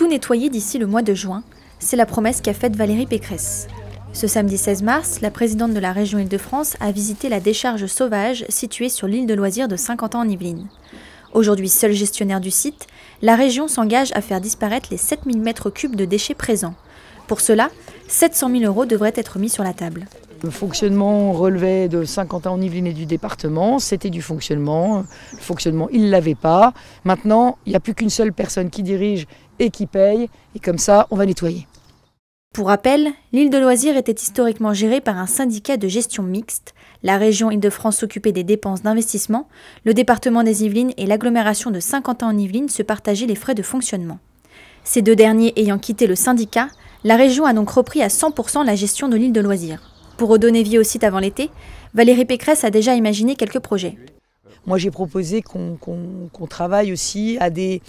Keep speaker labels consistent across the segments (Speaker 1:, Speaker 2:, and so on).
Speaker 1: nettoyer d'ici le mois de juin, c'est la promesse qu'a faite Valérie Pécresse. Ce samedi 16 mars, la présidente de la région Île-de-France a visité la décharge sauvage située sur l'île de loisirs de Saint-Quentin-en-Yvelines. Aujourd'hui seul gestionnaire du site, la région s'engage à faire disparaître les 7000 m3 de déchets présents. Pour cela, 700 000 € devraient être mis sur la table.
Speaker 2: Le fonctionnement relevait de Saint-Quentin-en-Yvelines et du département, c'était du fonctionnement. Le fonctionnement, il ne l'avait pas. Maintenant, il n'y a plus qu'une seule personne qui dirige et qui paye, et comme ça, on va nettoyer.
Speaker 1: Pour rappel, l'île de loisirs était historiquement gérée par un syndicat de gestion mixte. La région Île-de-France s'occupait des dépenses d'investissement, le département des Yvelines et l'agglomération de Saint-Quentin-en-Yvelines se partageaient les frais de fonctionnement. Ces deux derniers ayant quitté le syndicat, la région a donc repris à 100% la gestion de l'île de loisirs. Pour redonner vie au site avant l'été, Valérie Pécresse a déjà imaginé quelques projets.
Speaker 2: Moi, j'ai proposé qu'on travaille aussi à des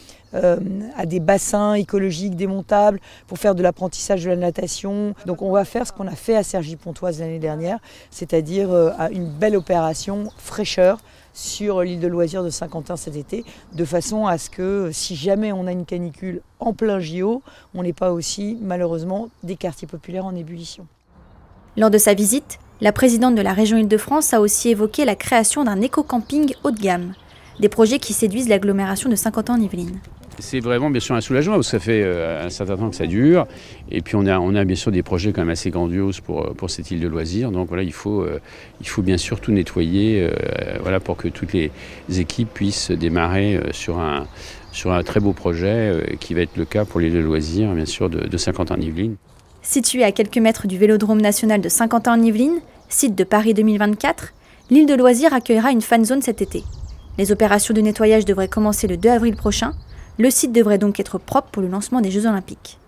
Speaker 2: bassins écologiques démontables pour faire de l'apprentissage de la natation. Donc on va faire ce qu'on a fait à Cergy-Pontoise l'année dernière, c'est-à-dire une belle opération fraîcheur sur l'île de loisirs de Saint-Quentin cet été, de façon à ce que si jamais on a une canicule en plein JO, on n'ait pas aussi malheureusement des quartiers populaires en ébullition.
Speaker 1: Lors de sa visite, la présidente de la région Île-de-France a aussi évoqué la création d'un éco-camping haut de gamme, des projets qui séduisent l'agglomération de Saint-Quentin-en-Yvelines.
Speaker 3: C'est vraiment bien sûr un soulagement parce que ça fait un certain temps que ça dure et puis on a bien sûr des projets quand même assez grandioses pour cette île de loisirs. Donc voilà, il faut bien sûr tout nettoyer voilà, pour que toutes les équipes puissent démarrer sur un très beau projet qui va être le cas pour l'île de loisirs bien sûr de Saint-Quentin-en-Yvelines.
Speaker 1: Située à quelques mètres du Vélodrome national de Saint-Quentin-en-Yvelines, site de Paris 2024, l'île de loisirs accueillera une fan zone cet été. Les opérations de nettoyage devraient commencer le 2 avril prochain. Le site devrait donc être propre pour le lancement des Jeux Olympiques.